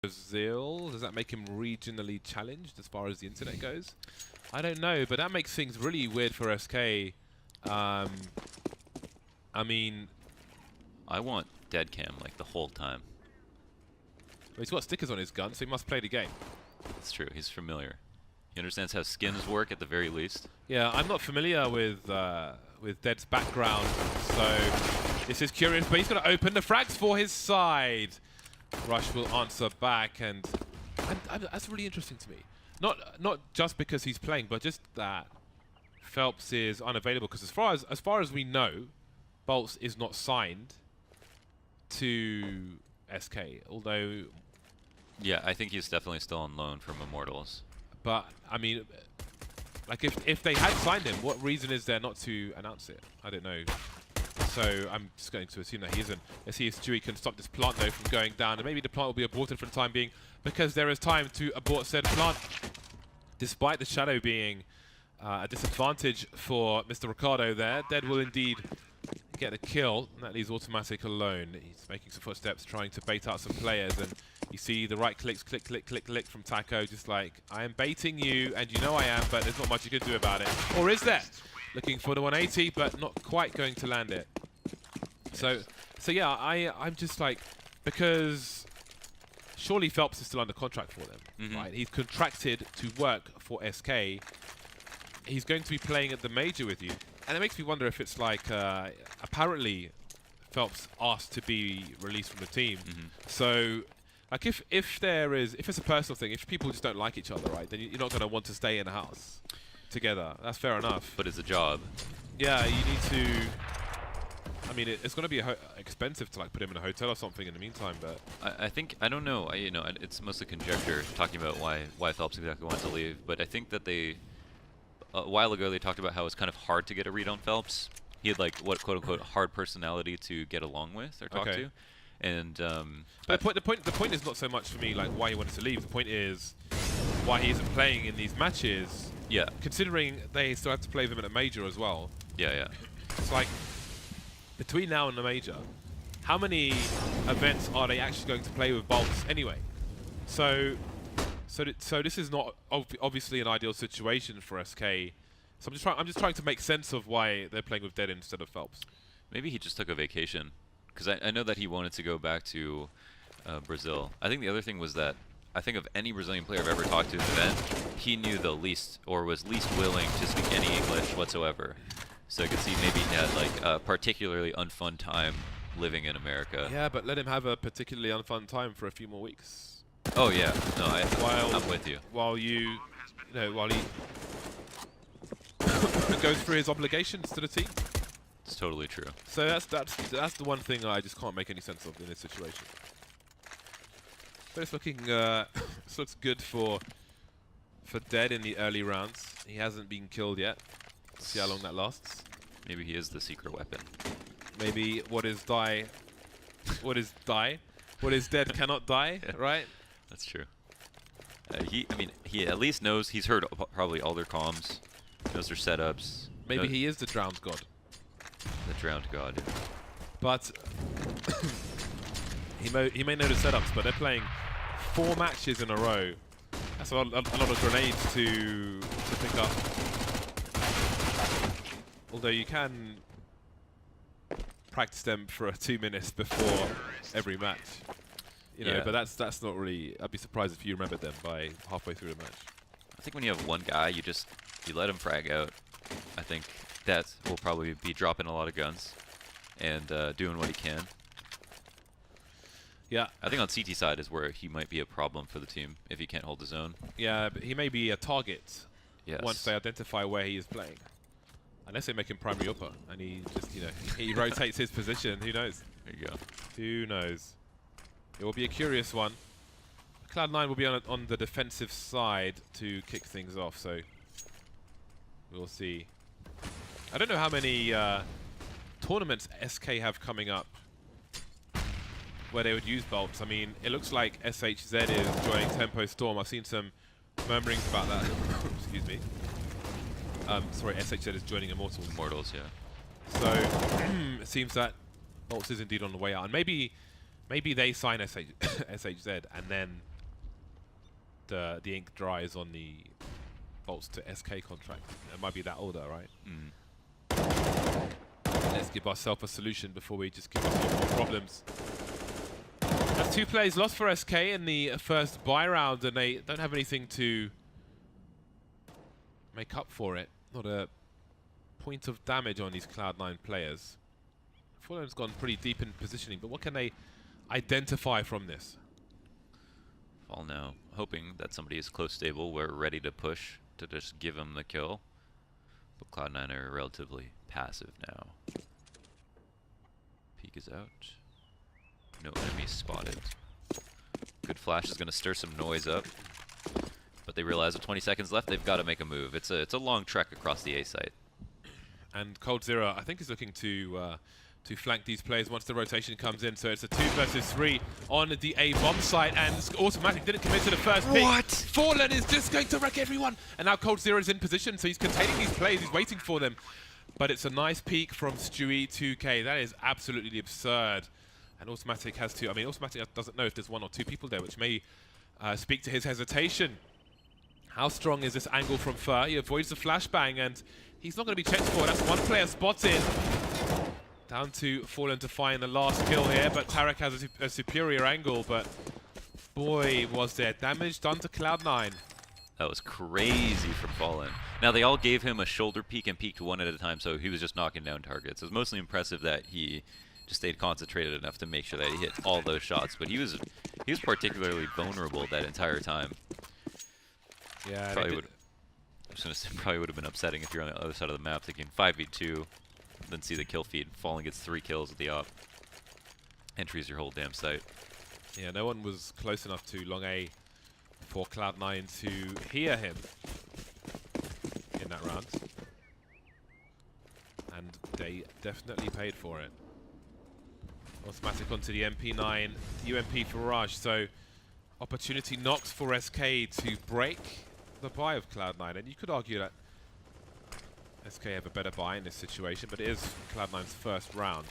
Brazil, does that make him regionally challenged as far as the internet goes? I don't know, but that makes things really weird for SK. I mean, I want dead cam like the whole time. well, he's got stickers on his gun, so he must play the game. It's true. He's familiar. He understands how skins work at the very least. Yeah, I'm not familiar with Dead's background, so this is curious. But he's going to open the frags for his side. Rush will answer back, and that's really interesting to me. Not just because he's playing, but just that Phelps is unavailable. Because as far as we know, Bolts is not signed to SK. Although, Yeah, I think he's definitely still on loan from Immortals. but I mean, like if they had signed him, what reason is there not to announce it? I don't know. So I'm just going to assume that he isn't. Let's see if Stewie can stop this plant though from going down, and maybe the plant will be aborted for the time being, because there is time to abort said plant. Despite the shadow being a disadvantage for Mr. Ricardo there, Dead will indeed get a kill, and that leaves Automatic alone. He's making some footsteps, trying to bait out some players, and you see the right clicks, click, click, click, click from Taco, just like, I am baiting you, and you know I am, but there's not much you can do about it. Or is there? Looking for the 180, but not quite going to land it. So yeah, I'm just like, because surely Phelps is still under contract for them, right? He's contracted to work for SK. He's going to be playing at the major with you. And it makes me wonder if it's like, apparently Phelps asked to be released from the team. So, like if it's a personal thing, if people just don't like each other, right, then you're not going to want to stay in a house together. That's fair enough. But it's a job. Yeah, you need to. I mean, it's going to be expensive to like put him in a hotel or something in the meantime. But I think, I don't know. You know, it's mostly conjecture talking about why Phelps exactly wants to leave. But I think that they, a while ago, they talked about how it's kind of hard to get a read on Phelps. He had like what quote unquote hard personality to get along with or talk to. And but the point is not so much for me like why he wanted to leave. The point is why he isn't playing in these matches. Yeah. Considering they still have to play them in a major as well. Yeah, yeah. It's like, between now and the major, how many events are they actually going to play with Bolts anyway? So this is not obviously an ideal situation for SK. So I'm just trying to make sense of why they're playing with Dead instead of Phelps. Maybe he just took a vacation, because I know that he wanted to go back to Brazil. I think the other thing was that I think of any Brazilian player I've ever talked to in the event, he knew the least, or was least willing to speak any English whatsoever. So I could see maybe he had like a particularly unfun time living in America. Yeah, but let him have a particularly unfun time for a few more weeks. Oh yeah, no, I'm with you. While he goes through his obligations to the team. It's totally true. So that's the one thing I just can't make any sense of in this situation. But it's looking this looks good for Dead in the early rounds. He hasn't been killed yet. Let's see how long that lasts. Maybe he is the secret weapon. Maybe what is Dead cannot die, Yeah. right? That's true. He at least knows, he's heard probably all their comms, knows their setups. Maybe he is the drowned god. The drowned god. But he may know the setups, but they're playing 4 matches in a row. That's a lot of grenades to pick up. Although you can practice them for 2 minutes before every match. You know, Yeah. but that's not really. I'd be surprised if you remembered them by halfway through the match. I think when you have one guy, you let him frag out. I think that will probably be dropping a lot of guns and doing what he can. Yeah. I think on CT side is where he might be a problem for the team if he can't hold his own. Yeah, but he may be a target once they Yes. identify where he is playing. Unless they make him primary upper and he just, he rotates his position. Who knows? There you go. Who knows? It will be a curious one. Cloud9 will be on the defensive side to kick things off, so we'll see. I don't know how many tournaments SK have coming up where they would use Bolts. I mean, it looks like SHZ is joining Tempo Storm. I've seen some murmurings about that. Excuse me. Sorry, SHZ is joining Immortals. Immortals, yeah. So it seems that Bolts is indeed on the way out, and maybe they sign SHZ and then the ink dries on the Bolts to SK contract. It might be that order, right? Let's give ourselves a solution before we just give ourselves more problems. That's 2 plays lost for SK in the first buy round, and they don't have anything to make up for it. Not a point of damage on these Cloud9 players. Fallen's gone pretty deep in positioning, but what can they identify from this? Fall now, hoping that somebody is close stable. We're ready to push to just give him the kill. But Cloud9 are relatively passive now. Peek is out. No enemy spotted. Good flash is going to stir some noise up. But they realize with 20 seconds left, they've got to make a move. It's a long trek across the A site. And Cold0, I think, is looking to flank these players once the rotation comes in. So it's a 2 versus 3 on the A bomb site, and Automatic didn't commit to the first pick. What? Fallen is just going to wreck everyone. And now Cold0 is in position, so he's containing these plays. He's waiting for them. But it's a nice peek from Stewie 2K. That is absolutely absurd. And Automatic has to, I mean, Automatic doesn't know if there's 1 or 2 people there, which may speak to his hesitation. How strong is this angle from Fur? He avoids the flashbang, and he's not going to be checked for. That's 1 player spotted. Down to Fallen to find the last kill here, but Tarek has a superior angle, but boy, was there damage done to Cloud9. That was crazy from Fallen. Now, they all gave him a shoulder peek and peeked 1 at a time, so he was just knocking down targets. It was mostly impressive that he just stayed concentrated enough to make sure that he hit all those shots, but he was particularly vulnerable that entire time. Yeah, probably would. I was gonna say, probably would have been upsetting if you're on the other side of the map thinking 5v2, then see the kill feed. Fallen gets 3 kills with the op. Entries your whole damn site. Yeah, no one was close enough to long A for Cloud9 to hear him in that round. And they definitely paid for it. Automatic onto the MP9, UMP for Rush, so opportunity knocks for SK to break the buy of Cloud9, and you could argue that SK have a better buy in this situation, but it is Cloud9's first round.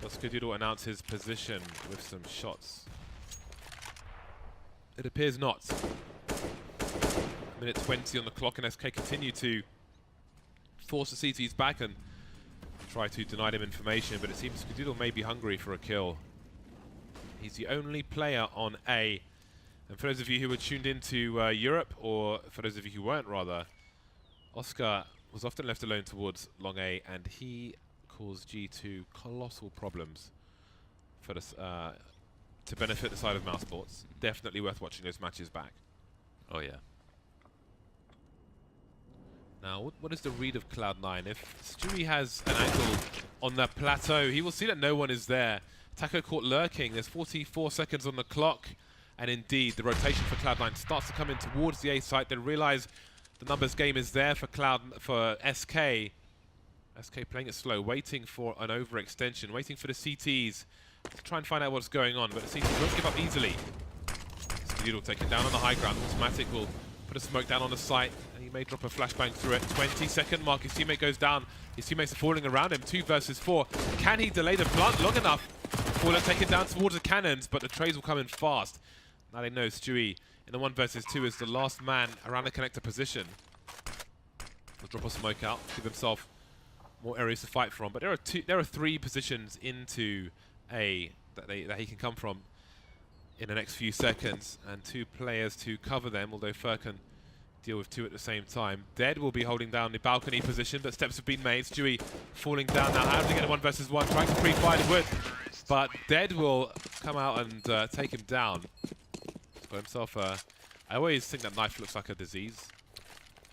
Does Skadoodle announce his position with some shots? It appears not. Minute 20 on the clock, and SK continue to force the CTs back and try to deny them information, but it seems Skadoodle may be hungry for a kill. He's the only player on A. And for those of you who were tuned into Europe, or for those of you who weren't rather, Oscar was often left alone towards long A, and he caused G2 colossal problems for this, to benefit the side of Mouse Sports. Definitely worth watching those matches back. Oh yeah. Now, what is the read of Cloud9? If Stewie has an angle on that plateau, he will see that no one is there. Taco caught lurking. There's 44 seconds on the clock. And indeed, the rotation for Cloud9 starts to come in towards the A site. They realize the numbers game is there for SK. SK playing it slow, waiting for an overextension, waiting for the CTs to try and find out what's going on. But the CTs won't give up easily. Skadoodle taken down on the high ground. Automatic will put a smoke down on the site, and he may drop a flashbang through it. 20-second mark. His teammate goes down. His teammates are falling around him. 2 versus 4. Can he delay the blunt long enough? Fallen taken down towards the cannons, but the trades will come in fast. Now they know Stewie in the 1 versus 2 is the last man around the connector position. He'll drop a smoke out, give himself more areas to fight from. But there are 3 positions into A that he can come from in the next few seconds, and 2 players to cover them, although Fur can deal with 2 at the same time. Dead will be holding down the balcony position, but steps have been made. Stewie falling down now, having it a 1 versus 1, trying to pre-fire the wood. But Dead will come out and take him down. He's got himself I always think that knife looks like a disease.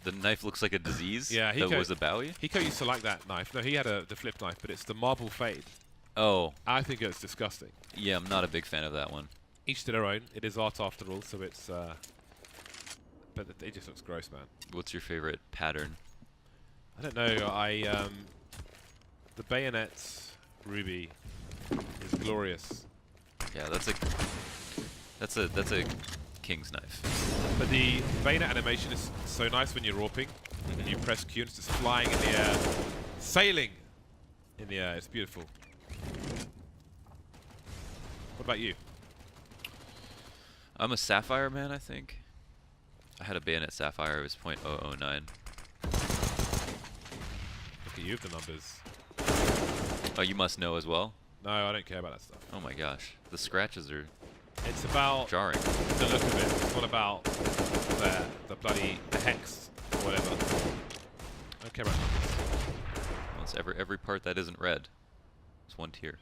The knife looks like a disease? Yeah, that was a Bowie? Hiko used to like that knife. No, he had the flip knife, but it's the marble fade. Oh. I think it's disgusting. Yeah, I'm not a big fan of that one. Each to their own. It is art after all, so it's... but it just looks gross, man. What's your favorite pattern? I don't know. The bayonet ruby is glorious. Yeah, that's a king's knife. But the bayonet animation is so nice when you're warping. And you press Q and it's just flying in the air, sailing in the air. It's beautiful. What about you? I'm a Sapphire man, I think. I had a bayonet Sapphire. It was .009. Look at you with the numbers. Oh, you must know as well? No, I don't care about that stuff. Oh my gosh. The scratches are It's about jarring. the look of it. It's not about the bloody hex or whatever. I don't care about numbers. Well, it's every part that isn't red. It's one tier.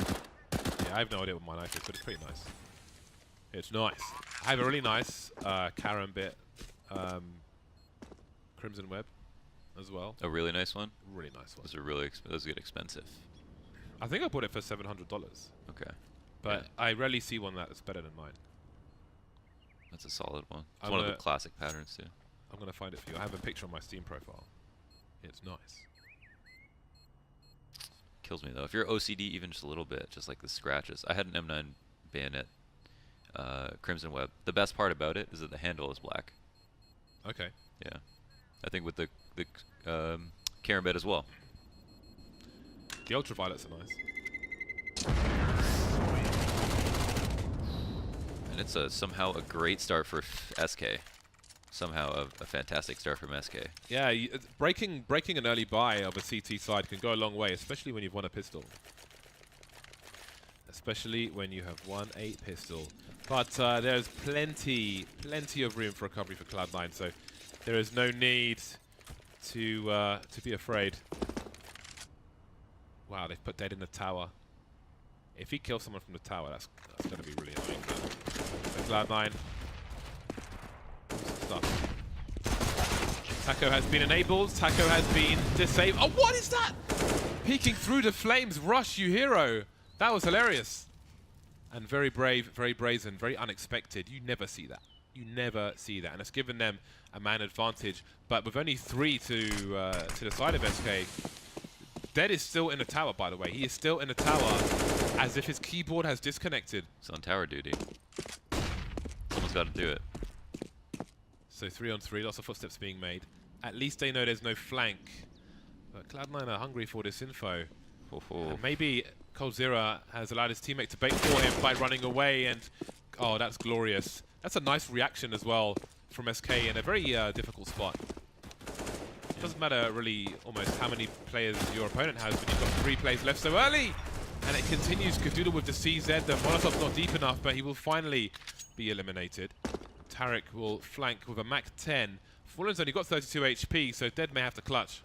Yeah, I have no idea what my knife is, but it's pretty nice. It's nice. I have a really nice Karambit Crimson Web as well. A really nice one? Really nice one. Those are really those get expensive. I think I bought it for $700. Okay. But yeah. I rarely see one that's better than mine. That's a solid one. It's I'm one of the gonna- classic patterns too. I'm going to find it for you. I have a picture on my Steam profile. It's nice. Kills me though. If you're OCD even just a little bit, just like the scratches. I had an M9 bayonet Crimson Web. The best part about it is that the handle is black. Okay. Yeah. I think with the Karambit as well. The ultraviolets are nice. And it's somehow a great start for SK. Somehow a fantastic start from SK. Yeah, breaking an early buy of a CT side can go a long way, especially when you've won a pistol. Especially when you have won a pistol. But there's plenty of room for recovery for Cloud9, so there is no need to be afraid. Wow, they've put Dead in the tower. If he kills someone from the tower, that's going to be really annoying. So Cloud9. Stuff. Taco has been enabled. Taco has been disabled. Oh, what is that? Peeking through the flames. Rush, you hero. That was hilarious. And very brave, very brazen, very unexpected. You never see that. You never see that. And it's given them a man advantage. But with only 3 to the side of SK, Dead is still in the tower, by the way. He is still in the tower as if his keyboard has disconnected. He's on tower duty. Someone's got to do it. So 3 on 3, lots of footsteps being made. At least they know there's no flank. But Cloud9 are hungry for this info. And maybe Coldzera has allowed his teammate to bait for him by running away, and oh, that's glorious. That's a nice reaction as well from SK in a very difficult spot. It doesn't matter really almost how many players your opponent has when you've got 3 players left so early. And it continues. Cthulhu with the CZ. The Molotov's not deep enough, but he will finally be eliminated. Tarek will flank with a Mach 10. Fallen's only got 32 HP, so Dead may have to clutch.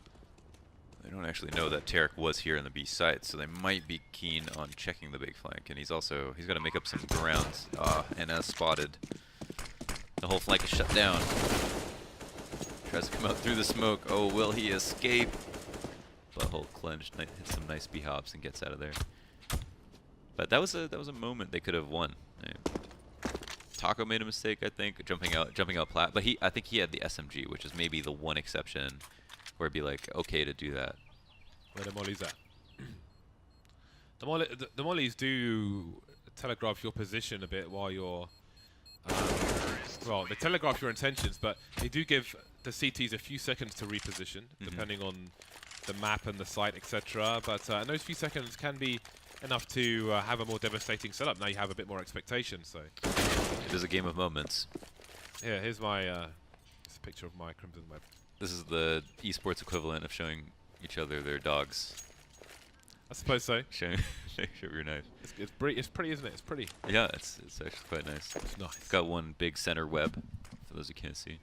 They don't actually know that Tarek was here in the B site, so they might be keen on checking the big flank. And he's got to make up some ground. And as spotted, the whole flank is shut down. Tries to come out through the smoke. Oh, will he escape? Butthole clenched, hits some nice B hops and gets out of there. But that was a moment they could have won. Taco made a mistake, I think, jumping out plat. But I think he had the SMG, which is maybe the one exception where it'd be like okay to do that. Where the mollies at? The mollies do telegraph your position a bit while you're. Well, they telegraph your intentions, but they do give the CTs a few seconds to reposition, depending on the map and the site, etc. But and those few seconds can be enough to have a more devastating setup. Now you have a bit more expectation. So it is a game of moments. Yeah, here's my this picture of my Crimson Web. This is the esports equivalent of showing each other their dogs. I suppose so. Showing your knife. It's pretty, isn't it? It's pretty. Yeah, it's actually quite nice. It's nice. It's got one big center web, for those who can't see.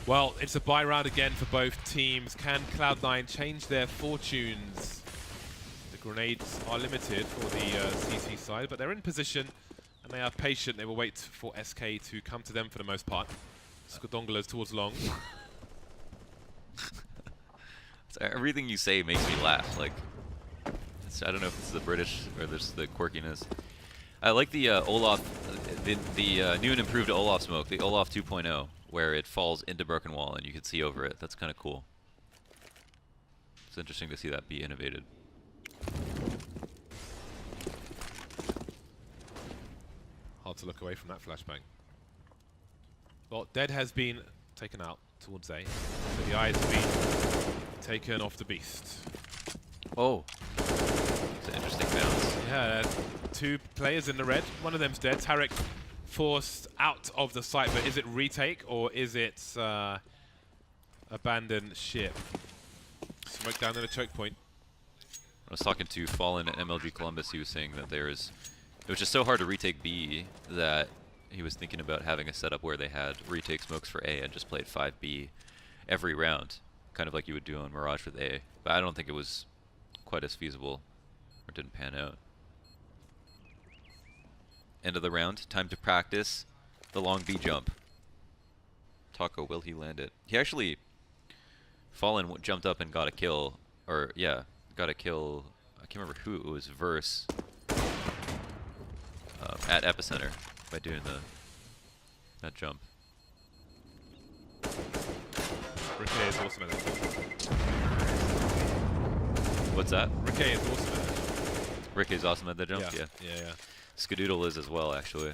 Well, it's a buy round again for both teams. Can Cloud9 change their fortunes? The grenades are limited for the CC side, but they're in position and they are patient. They will wait for SK to come to them for the most part. Skodongola's towards long. Everything you say makes me laugh. Like, I don't know if it's the British or this the quirkiness. I like the Olaf, the new and improved Olaf smoke, the Olaf 2.0, where it falls into Broken Wall and you can see over it. That's kind of cool. It's interesting to see that be innovated. Hard to look away from that flashbang. Well, Dead has been taken out towards A. So the eye has been taken off the beast. Oh. It's an interesting bounce. Yeah, 2 players in the red. One of them's dead. Tarek forced out of the site, but is it retake or is it abandoned ship? Smoke down in a choke point. I was talking to Fallen at MLG Columbus. He was saying that it was just so hard to retake B that he was thinking about having a setup where they had retake smokes for A and just played 5B every round, kind of like you would do on Mirage with A. But I don't think it was quite as feasible, or didn't pan out. End of the round, time to practice the long B jump. Taco, will he land it? He actually, Fallen jumped up and got a kill, or yeah, got a kill. I can't remember who it was. Verse at Epicenter by doing that jump. Riquet is awesome at that. What's that? Riquet is awesome at that. Rickey's awesome at the jump. Yeah. Yeah. Skadoodle is as well, actually.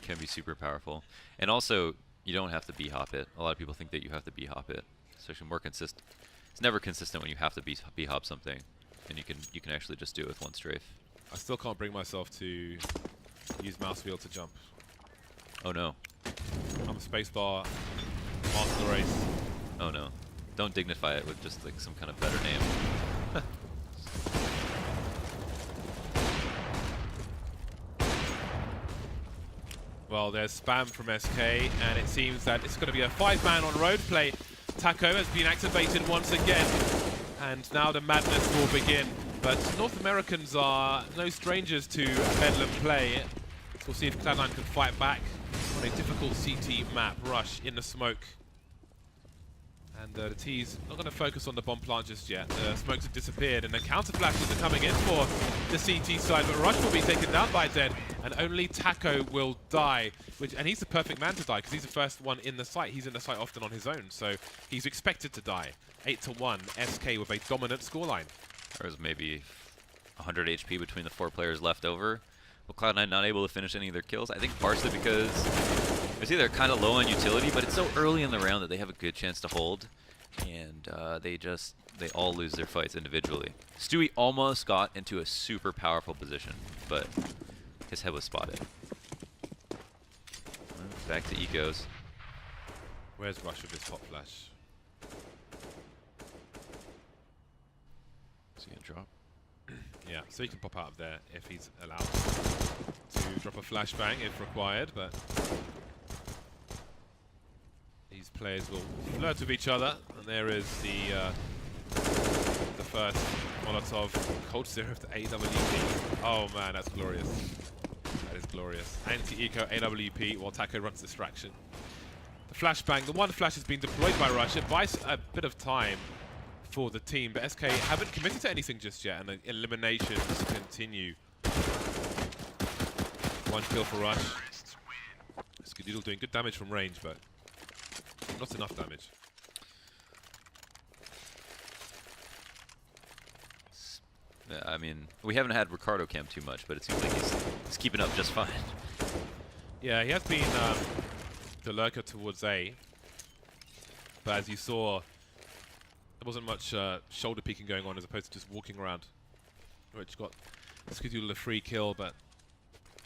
Can be super powerful, and also you don't have to b-hop it. A lot of people think that you have to b-hop it. It's actually more consistent. It's never consistent when you have to b-hop something, and you can actually just do it with one strafe. I still can't bring myself to use mouse wheel to jump. Oh no. I'm a spacebar master race. Oh no. Don't dignify it with just like some kind of better name. Well, there's spam from SK, and it seems that it's going to be a 5-man on road play. Taco has been activated once again, and now the madness will begin. But North Americans are no strangers to Bedlam play. We'll see if Cloud9 can fight back on a difficult CT map. Rush in the smoke. And the T's not going to focus on the bomb plant just yet. The smokes have disappeared, and the counter flashes are coming in for the CT side. But Rush will be taken down by Dead, and only Taco will die. And he's the perfect man to die, because he's the first one in the site. He's in the site often on his own, so he's expected to die. 8-1, SK with a dominant scoreline. There was maybe 100 HP between the 4 players left over. Well, Cloud9 not able to finish any of their kills. I think partially because they're kind of low on utility, but it's so early in the round that they have a good chance to hold, and they all lose their fights individually. Stewie almost got into a super powerful position, but his head was spotted. Back to Ecos. Where's Rush with his hot flash? Is he gonna drop? Yeah, so he can pop out of there if he's allowed to drop a flashbang if required, but these players will flirt with each other, and there is the first Molotov cold syrup to AWP. Oh man, that's glorious. That is glorious. Anti-eco AWP while Taco runs distraction. The flashbang, the one flash has been deployed by Rush. It buys a bit of time for the team, but SK haven't committed to anything just yet, and the eliminations continue. 1 kill for Rush. Skadoodle doing good damage from range, but not enough damage. I mean, we haven't had Ricardo camp too much, but it seems like he's keeping up just fine. Yeah, he has been the lurker towards A, but as you saw, there wasn't much shoulder peeking going on as opposed to just walking around, which got Skadoodle a free kill, but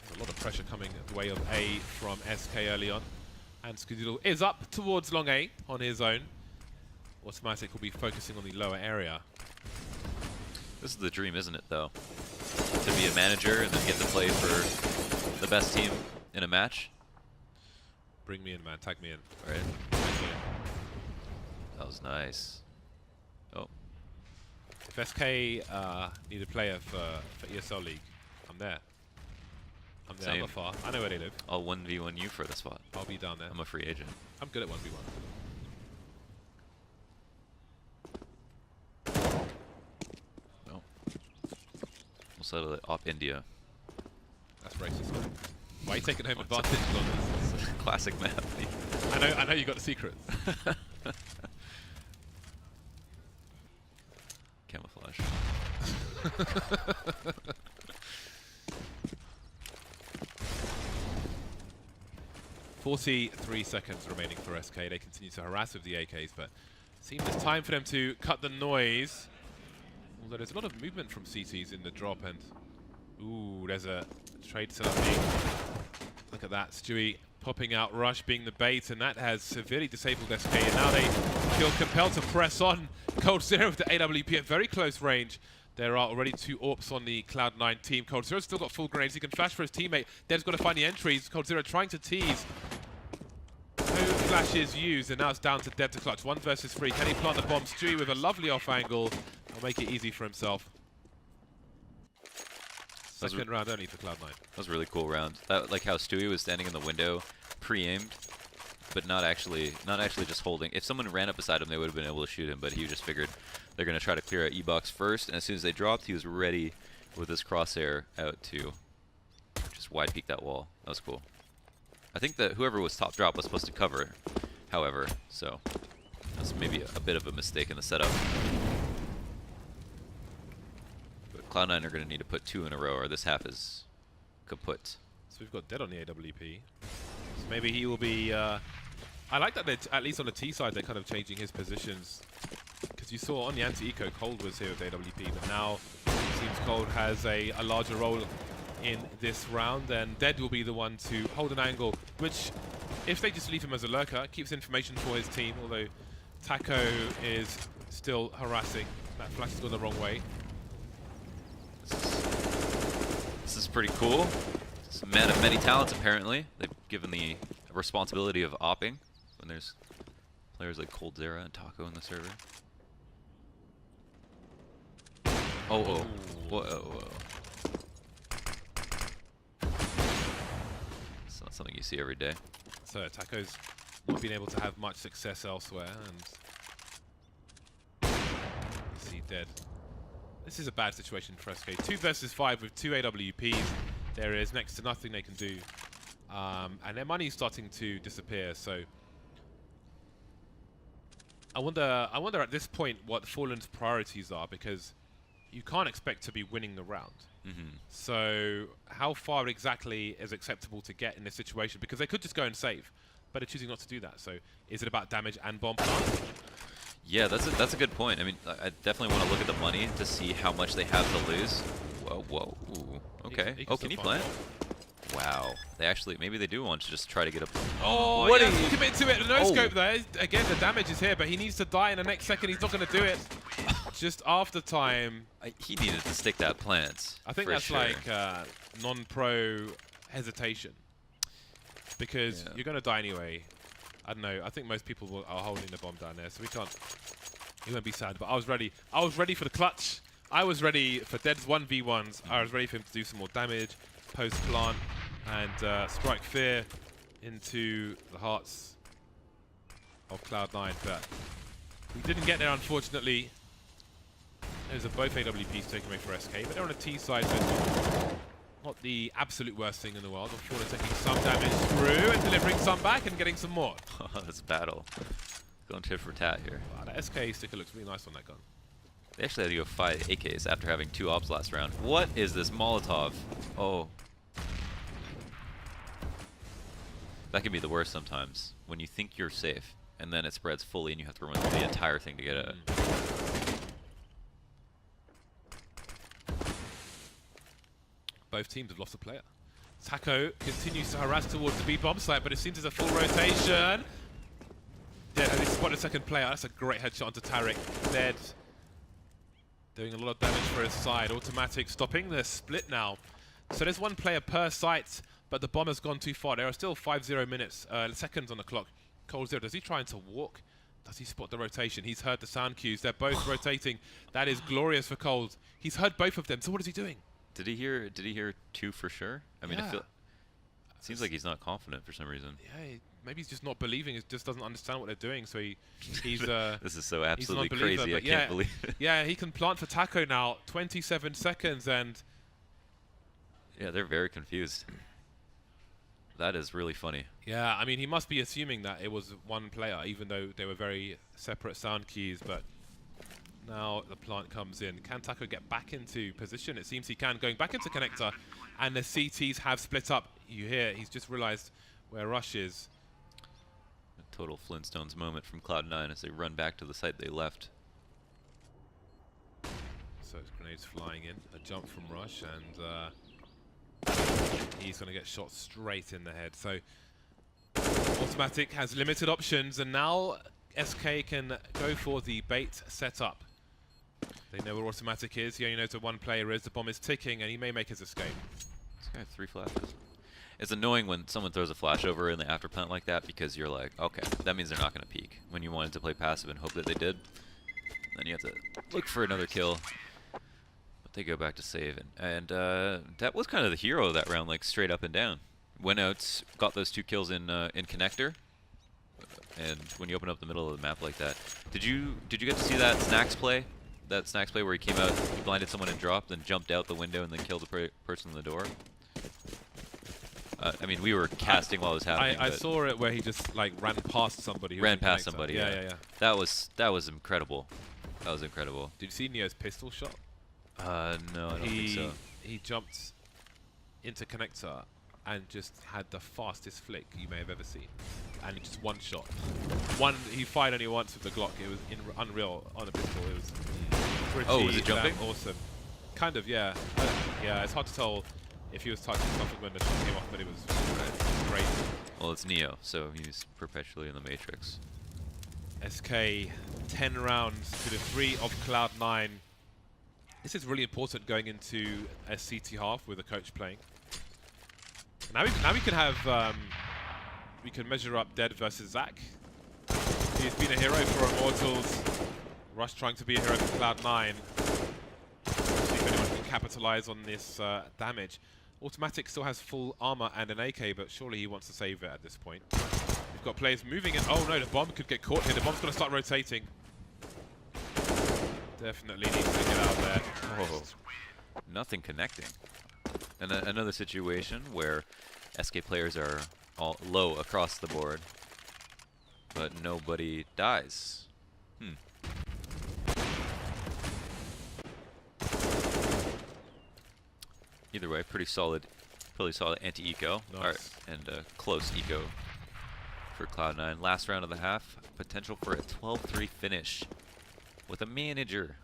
there's a lot of pressure coming the way of A from SK early on. And Skadoodle is up towards long A on his own. Automatic will be focusing on the lower area. This is the dream, isn't it, though? To be a manager and then get to play for the best team in a match. Bring me in, man. Tag me in. All right. Tag me in. That was nice. Oh. If SK need a player for ESL League, I'm there. I'm there. I'm not far. I know where they live. I'll 1v1 you for the spot. I'll be down there. I'm a free agent. I'm good at 1v1. No. We'll settle it. Op India. That's racist. Why are you taking home advantage on this? Classic map. I know you got the secrets. Camouflage. 43 seconds remaining for SK. They continue to harass with the AKs, but it seems it's time for them to cut the noise. Although there's a lot of movement from CTs in the drop, and ooh, there's a trade setup. Look at that, Stewie popping out, Rush being the bait, and that has severely disabled SK, and now they feel compelled to press on. Coldzera with the AWP at very close range. There are already 2 AWPs on the Cloud9 team. Coldzera's still got full grenades. He can flash for his teammate. Dev's got to find the entries. Coldzera trying to tease. No flashes used, and now it's down to Dev to clutch. 1 versus 3. Can he plant the bomb? Stewie with a lovely off angle. Will make it easy for himself. Second round only for Cloud9. That was a really cool round. That, like how Stewie was standing in the window, pre-aimed, but not actually just holding. If someone ran up beside him, they would have been able to shoot him, but he just figured they're going to try to clear out E-Box first, and as soon as they dropped, he was ready with his crosshair out to just wide peek that wall. That was cool. I think that whoever was top drop was supposed to cover, however, so that's maybe a bit of a mistake in the setup. Cloud9 are going to need to put 2 in a row, or this half is kaput. So we've got Dead on the AWP. So maybe he will be... I like that at least on the T side they're kind of changing his positions. Because you saw on the anti-eco, Cold was here with AWP, but now it seems Cold has a larger role in this round, and Dead will be the one to hold an angle, which, if they just leave him as a lurker, keeps information for his team, although Taco is still harassing. That flash has gone the wrong way. This is pretty cool. It's a man of many talents, apparently. They've given the responsibility of opping when there's players like Coldzera and Taco in the server. Oh, whoa. Whoa, whoa. It's not something you see every day. So Taco's not been able to have much success elsewhere, and you see Dead. This is a bad situation for SK. 2 versus 5 with 2 AWPs. There is next to nothing they can do. And their money's starting to disappear, so... I wonder at this point what Fallen's priorities are, because you can't expect to be winning the round. So how far exactly is acceptable to get in this situation? Because they could just go and save, but they're choosing not to do that. So is it about damage and bomb plant? Yeah, that's a good point. I mean, I definitely want to look at the money to see how much they have to lose. Whoa, whoa, ooh. Okay. He Oh, can he plant? Wow. They actually, maybe they do want to just try to get up. Oh, what yeah, commit to it. No scope there. Again, the damage is here, but he needs to die in the next second. He's not going to do it. Just after time. He needed to stick that plant. I think that's like non-pro hesitation, because you're going to die anyway. I don't know. I think most people are holding the bomb down there, so we can't. He won't be sad. But I was ready. I was ready for the clutch. I was ready for Dead's 1v1s. I was ready for him to do some more damage, post plant, and strike fear into the hearts of Cloud9. But we didn't get there, unfortunately. Those are both AWPs taken away for SK, but they're on a T side, so not the absolute worst thing in the world. Unfortunately, taking some damage through and delivering some back and getting some more. Oh, this battle. Going tit for tat here. Wow, that SK sticker looks really nice on that gun. They actually had to go 5 AKs after having 2 ops last round. What is this Molotov? Oh. That can be the worst sometimes, when you think you're safe, and then it spreads fully and you have to run through the entire thing to get it. Both teams have lost a player. Taco continues to harass towards the B bomb site, but it seems there's a full rotation. Dead, they spot a second player. That's a great headshot onto Tariq. Dead. Doing a lot of damage for his side. Automatic stopping the split now. So there's 1 player per site, but the bomb has gone too far. There are still 50 minutes, seconds on the clock. Coldzera, does he try to walk? Does he spot the rotation? He's heard the sound cues. They're both rotating. That is glorious for Cold. He's heard both of them. So what is he doing? Did he hear 2 for sure? I mean, it seems like he's not confident for some reason. Yeah, maybe he's just not believing. He just doesn't understand what they're doing. So he's this is so absolutely crazy. I can't believe it. Yeah, he can plant for Taco now. 27 seconds, and yeah, they're very confused. That is really funny. Yeah, I mean, he must be assuming that it was 1 player, even though they were very separate sound keys. But now the plant comes in. Can Taco get back into position? It seems he can, going back into connector, and the CTs have split up. You hear he's just realized where Rush is. A total Flintstones moment from Cloud9 as they run back to the site they left. So grenades flying in, a jump from Rush, and he's going to get shot straight in the head. So Automatic has limited options, and now SK can go for the bait setup. They know where Automatic is. He only knows where one player is. The bomb is ticking, and he may make his escape. This guy had 3 flashes. It's annoying when someone throws a flash over in the after plant like that, because you're like, okay, that means they're not going to peek. When you wanted to play passive and hope that they did, then you have to look for another kill. But they go back to save, and that was kind of the hero of that round, like straight up and down. Went out, got those 2 kills in connector, and when you open up the middle of the map like that, did you get to see that Snacks play? That Snacks play where he came out, he blinded someone and dropped, then jumped out the window and then killed the person in the door. I mean, we were casting while it was happening. I saw it where he just like ran past somebody. Ran past somebody. Yeah. That was incredible. That was incredible. Did you see Neo's pistol shot? No, I don't think so. He jumped into connector and just had the fastest flick you may have ever seen, and just one shot. He fired only once with the Glock. It was unreal on a pistol. It was pretty was it jumping? Awesome. Kind of, yeah. Yeah, it's hard to tell if he was touching something when the shot came off, but it was great. Well, it's Neo, so he's perpetually in the Matrix. SK 10 rounds to the 3 of Cloud9. This is really important going into a CT half with a coach playing. Now we can have we can measure up Dead versus Zach. He's been a hero for Immortals. Rush trying to be a hero for Cloud9. See if anyone can capitalize on this damage. Automatic still has full armor and an AK, but surely he wants to save it at this point. We've got players moving in. Oh no, the bomb could get caught here. The bomb's going to start rotating. Definitely needs to get out there. Oh, nothing connecting. And another situation where SK players are all low across the board, but nobody dies. Either way, pretty solid anti-eco, Nice. and close eco for Cloud9. Last round of the half, potential for a 12-3 finish with a manager.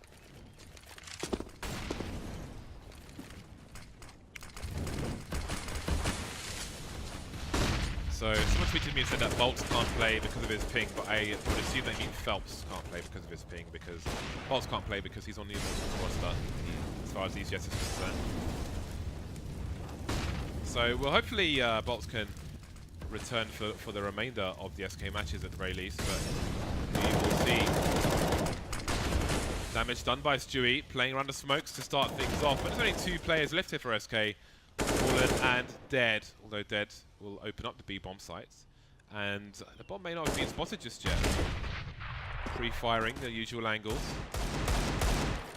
So someone tweeted me and said that Bolts can't play because of his ping, but I would assume they mean Phelps can't play because of his ping, because Bolts can't play because he's on the Immortals roster as far as ECS is concerned. So well, hopefully Bolts can return for the remainder of the SK matches at the very least, but we will see. Damage done by Stewie, playing around the smokes to start things off, but there's only 2 players left here for SK. Fallen and Dead, although Dead will open up the B bomb sites, and the bomb may not have been spotted just yet. Pre-firing the usual angles.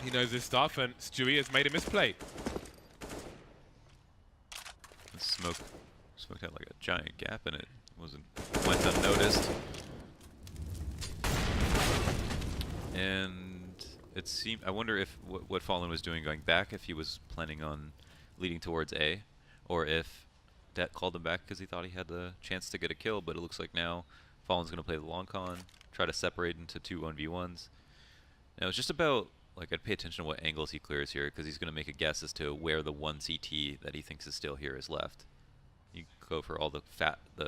He knows his stuff, and Stewie has made a misplay. The smoke smoked out like a giant gap, and it went unnoticed. And it seemed, I wonder if what Fallen was doing going back, if he was planning on leading towards A, or if Det called him back because he thought he had the chance to get a kill, but it looks like now Fallen's going to play the long con, try to separate into 2 1v1s. Now it's just about, like, I'd pay attention to what angles he clears here, because he's going to make a guess as to where the 1 CT that he thinks is still here is left. You go for all the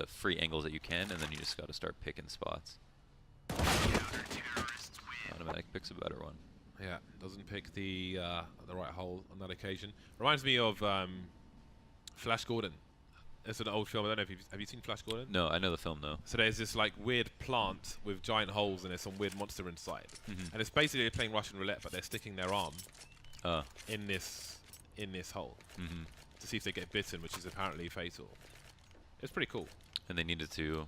free angles that you can, and then you just got to start picking spots. Automatic picks a better one. Yeah, doesn't pick the right hole on that occasion. Reminds me of Flash Gordon. It's an old film. I don't know if have you seen Flash Gordon? No, I know the film though. So there's this like weird plant with giant holes, and there's some weird monster inside. And it's basically playing Russian roulette, but they're sticking their arm in this hole to see if they get bitten, which is apparently fatal. It's pretty cool. And they needed to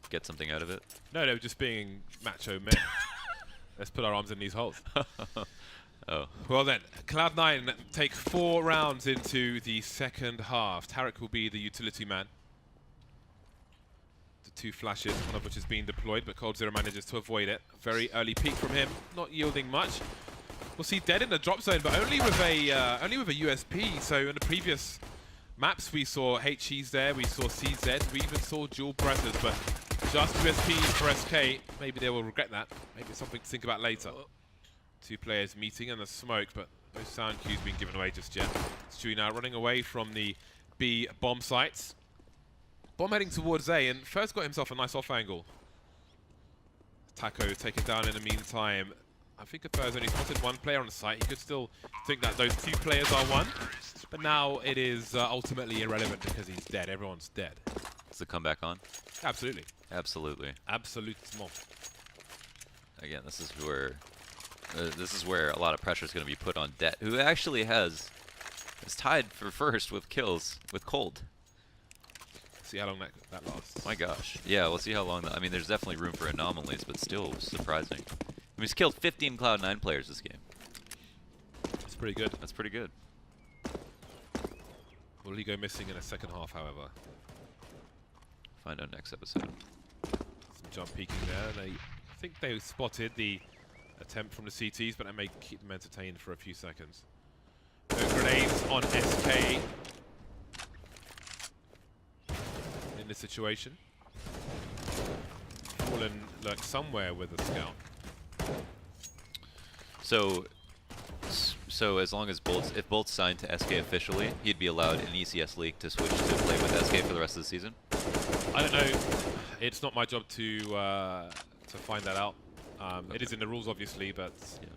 get something out of it? No, they were just being macho men. Let's put our arms in these holes. Oh. Well then, Cloud9 take 4 rounds into the second half. Tarek will be the utility man. The 2 flashes, one of which is being deployed, but Cold Zero manages to avoid it. Very early peek from him, not yielding much. We'll see Dead in the drop zone, but only with a USP. So in the previous maps, we saw HEs there, we saw CZ, we even saw dual breathers, but just USP for SK. Maybe they will regret that. Maybe it's something to think about later. 2 players meeting in the smoke, but No sound cues being given away just yet. Stewie now running away from the B bomb sites. Bomb heading towards A, and first got himself a nice off angle. Taco taken down in the meantime. I think Afer's only spotted one player on the site. He could still think that those two players are one, but now it is ultimately irrelevant because he's dead. Everyone's dead. Is the comeback on? Absolutely. Absolutely. Absolutement. Again, this is where a lot of pressure is going to be put on Det, who actually is tied for first with kills with Cold. See how long that lasts. My gosh. Yeah, we'll see how long that. I mean, there's definitely room for anomalies, but still surprising. I mean, he's killed 15 Cloud9 players this game. That's pretty good. That's pretty good. Will he go missing in the second half, however? Find out next episode. Some jump peeking there. I think they spotted the attempt from the CTs, but that may keep them entertained for a few seconds. No grenades on SK in this situation. Fallen lurks somewhere with a scout. So as long as if Bolt's signed to SK officially, he'd be allowed in ECS League to switch to play with SK for the rest of the season? I don't know. It's not my job to find that out. Okay. It is in the rules, obviously, but Yeah.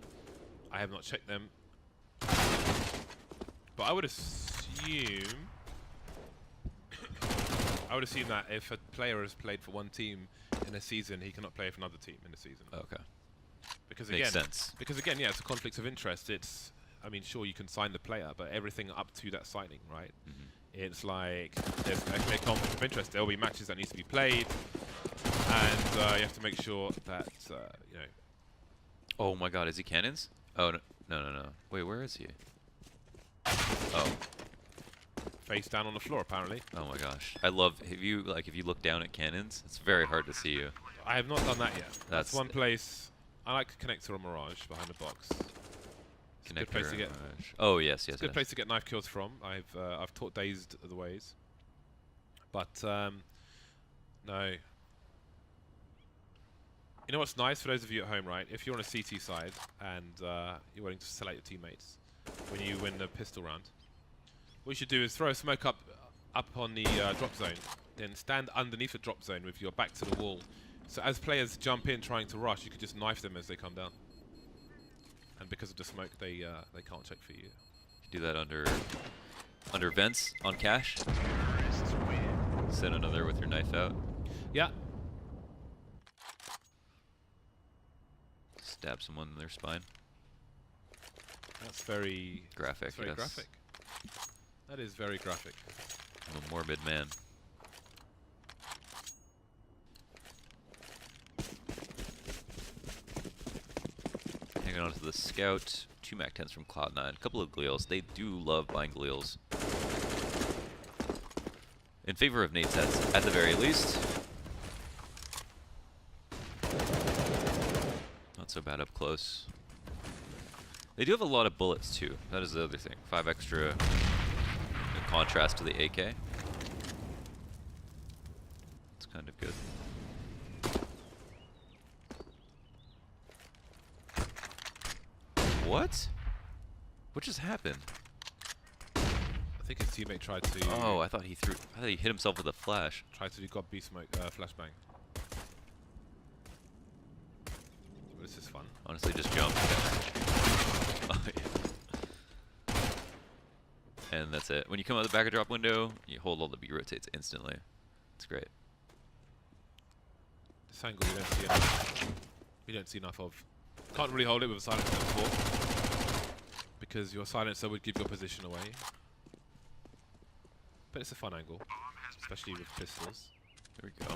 I have not checked them. But I would assume that if a player has played for one team in a season, he cannot play for another team in a season. Okay. Because Makes again, sense. yeah, it's a conflict of interest. It's, I mean, sure, you can sign the player, but everything up to that signing, right? Mm-hmm. It's like there's a conflict of interest. There will be matches that need to be played, and you have to make sure that you know. Oh my God, is he cannons? Oh no. Wait, where is he? Oh. Face down on the floor, apparently. Oh my gosh. I love if you look down at cannons, it's very hard to see you. I have not done that yet. That's That's one place. I like Connector or Mirage behind the box. It's a good place to get. Oh yes, yes. It's a good place to get knife kills from. I've taught Dazed the ways. But no. You know what's nice for those of you at home, right? If you're on a CT side and you're willing to sell out your teammates when you win the pistol round, what you should do is throw a smoke up on the drop zone, then stand underneath the drop zone with your back to the wall. So as players jump in trying to rush, you could just knife them as they come down. And because of the smoke, they can't check for you. You do that under vents on cash. Sit under there with your knife out. Yeah. Stab someone in their spine. That's very Graphic. That's very Yes. graphic. That is very graphic. I'm a morbid man. Hanging on to the scout. 2 MAC-10s from Cloud9. A couple of Gleals. They do love buying Gleals. In favor of nade sets, at the very least. Not so bad up close. They do have a lot of bullets too. That is the other thing. 5 extra in contrast to the AK. It's kind of good. What? What just happened? I think his teammate tried to. Oh, I thought he hit himself with a flash. Tried to do God B smoke flashbang. Well, this is fun. Honestly, just jump. Oh, yeah. And that's it. When you come out the back of drop window, you hold all the B rotates instantly. It's great. This angle you don't see enough. You don't see enough of. Can't really hold it with a silencer before, because your silencer would give your position away. But it's a fun angle, especially with pistols. There we go.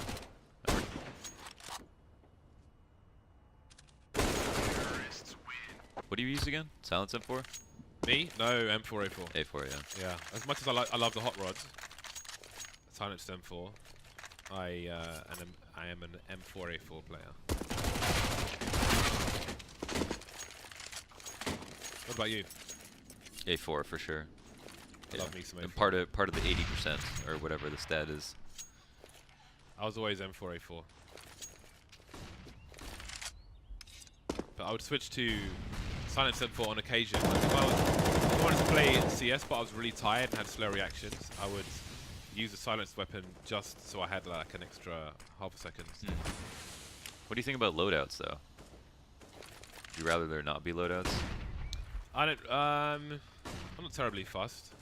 What do you use again? Silence M4? Me? No, M4A4. A4, yeah. Yeah. As much as I love the hot rods, silenced M4, I am an M4A4 player. What about you? A4 for sure. I love me some And A4. part of the 80% or whatever the stat is. I was always M4A4. But I would switch to silence them for on occasion. Like if I wanted to play CS but I was really tired and had slow reactions, I would use a silenced weapon just so I had like an extra half a second. What do you think about loadouts, though? Would you rather there not be loadouts? I don't. I'm not terribly fussed.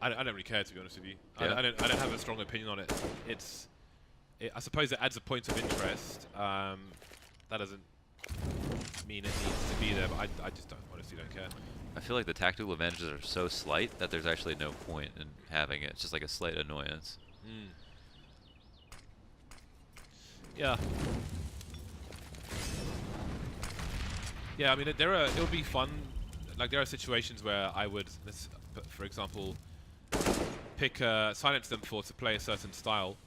I don't really care, to be honest with you. Yeah. I don't have a strong opinion on it. I suppose it adds a point of interest. That doesn't mean it needs to be there, but I just honestly don't care. I feel like the tactical advantages are so slight that there's actually no point in having it. It's just like a slight annoyance. Yeah. Yeah, I mean, it'll be fun. Like, there are situations where I would, for example, silence them to play a certain style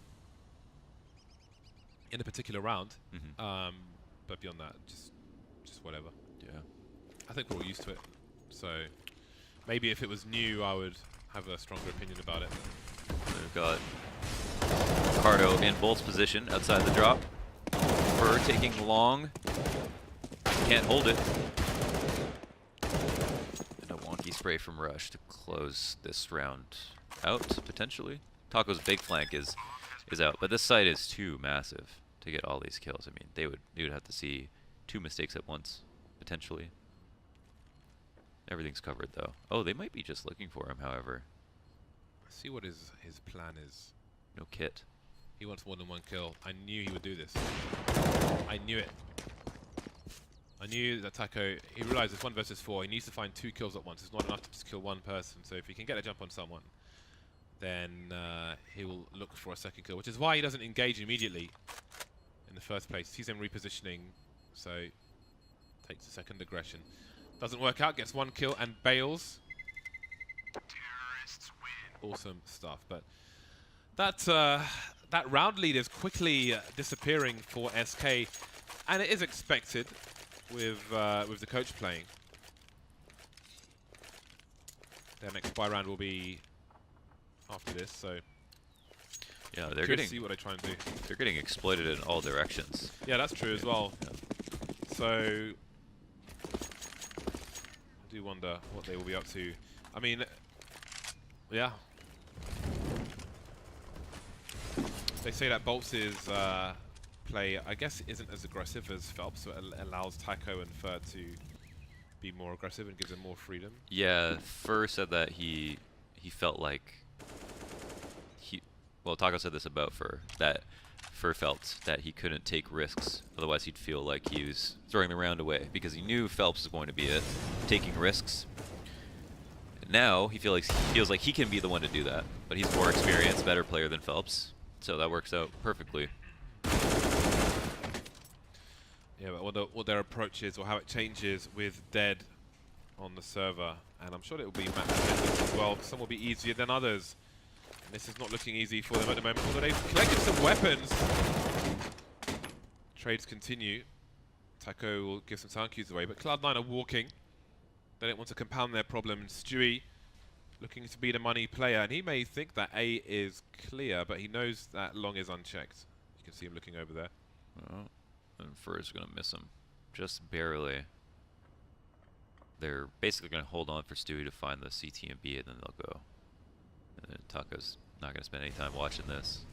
in a particular round. But beyond that, just whatever. Yeah. I think we're all used to it. So maybe if it was new, I would have a stronger opinion about it. We've got Cardo in Bolt's position outside the drop. Fur taking long. Can't hold it. And a wonky spray from Rush to close this round out, potentially. Taco's big flank is out, but this site is too massive to get all these kills. I mean, they would have to see 2 mistakes at once, potentially. Everything's covered, though. Oh, they might be just looking for him, however. Let's see what his plan is. No kit. He wants more than 1 kill. I knew he would do this. I knew it. I knew that Taco, he realized it's 1 versus 4. He needs to find 2 kills at once. It's not enough to just kill 1 person. So if he can get a jump on someone, then he will look for a second kill, which is why he doesn't engage immediately in the first place. Sees him repositioning, so takes a second aggression. Doesn't work out, gets 1 kill and bails. Awesome stuff. But that round lead is quickly disappearing for SK, and it is expected with the coach playing. Their next buy round will be after this, so yeah, they're getting see what they try and do. They're getting exploited in all directions. Yeah, that's true as well. Yeah. So I do wonder what they will be up to. I mean, yeah. They say that Bolt's play, I guess, isn't as aggressive as Phelps, so it allows Taco and Fur to be more aggressive and gives them more freedom. Yeah, Fur said that he felt like well, Taco said this about Fur, that Fur felt that he couldn't take risks, otherwise he'd feel like he was throwing the round away, because he knew Phelps was going to be it, taking risks. Now he feels like he can be the one to do that, but he's more experienced, better player than Phelps, so that works out perfectly. Yeah, but what their approach is, or how it changes with Dead on the server, and I'm sure it will be match dependent as well. Some will be easier than others. And this is not looking easy for them at the moment, although they've collected some weapons. Trades continue. Taco will give some sound cues away, but Cloud9 are walking. They don't want to compound their problems. Stewie looking to be the money player, and he may think that A is clear, but he knows that long is unchecked. You can see him looking over there. Oh, and Fur is going to miss him, just barely. They're basically going to hold on for Stewie to find the CT and B, and then they'll go. And then Taco's not going to spend any time watching this.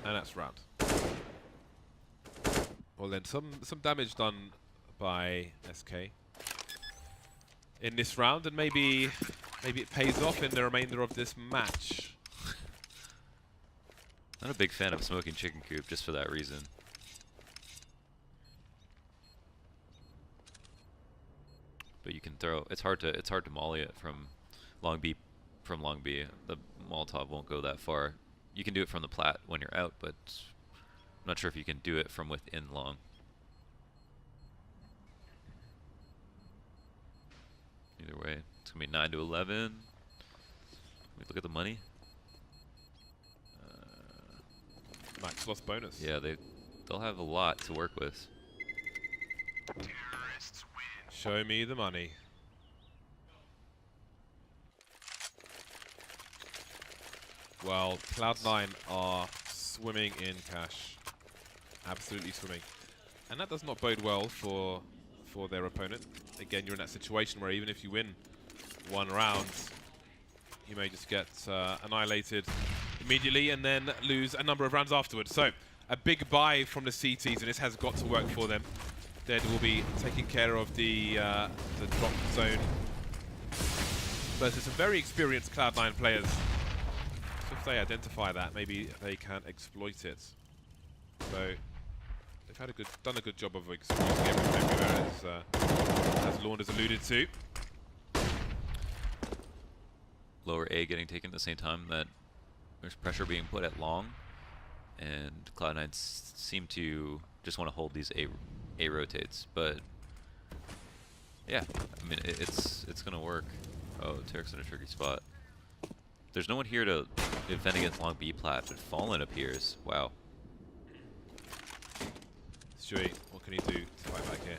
And that's round. Well then, some damage done by SK in this round, and maybe it pays off in the remainder of this match. Not a big fan of smoking chicken coop just for that reason. But you can throw. It's hard to molly it from long B. From long B, the Molotov won't go that far. You can do it from the plat when you're out, but I'm not sure if you can do it from within long. Either way, it's gonna be 9 to 11. We look at the money. Max loss bonus. Yeah, they'll have a lot to work with. Show me the money. Well, Cloud9 are swimming in cash. absolutely swimming. And that does not bode well for their opponent. Again, you're in that situation where even if you win one round, you may just get annihilated immediately and then lose a number of rounds afterwards. So, a big buy from the CTs, and this has got to work for them. Dead will be taking care of the drop zone versus some very experienced Cloud9 players. So if they identify that, maybe they can exploit it. So they've had done a good job of exploiting everything everywhere, as Lorne has alluded to. Lower A getting taken at the same time that there's pressure being put at long, and Cloud9 seem to just want to hold these A rotates, but yeah, I mean it's gonna work. Oh, Tarek's in a tricky spot. There's no one here to defend against long B plat, but Fallen appears. Wow. Stewie, what can he do to fight back here?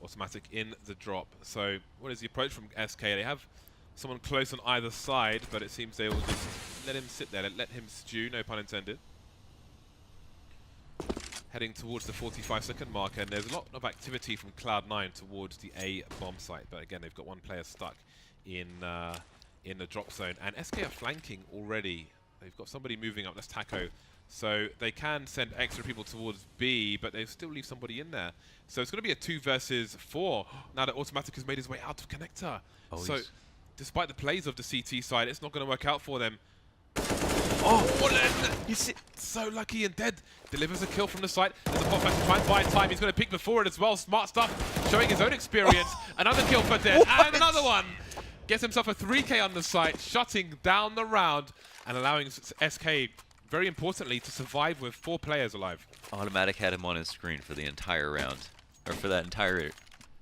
Automatic in the drop. So what is the approach from SK? They have someone close on either side, but it seems they will just let him sit there, let him stew, no pun intended. Heading towards the 45-second mark, and there's a lot of activity from Cloud9 towards the A bomb site. But again, they've got one player stuck in the drop zone, and SK are flanking already. They've got somebody moving up. That's Taco. So they can send extra people towards B, but they still leave somebody in there. So it's going to be a 2 versus 4. Now that Automatic has made his way out of connector. Oh, so despite the plays of the CT side, it's not going to work out for them. Oh, He's so lucky, and Dead delivers a kill from the site. There's a pop back to try and buy time. He's going to peek before it as well. Smart stuff, showing his own experience. Another kill for Dead, and another one. Gets himself a 3K on the site, shutting down the round and allowing SK, very importantly, to survive with 4 players alive. Automatic had him on his screen for the entire round, or for that entire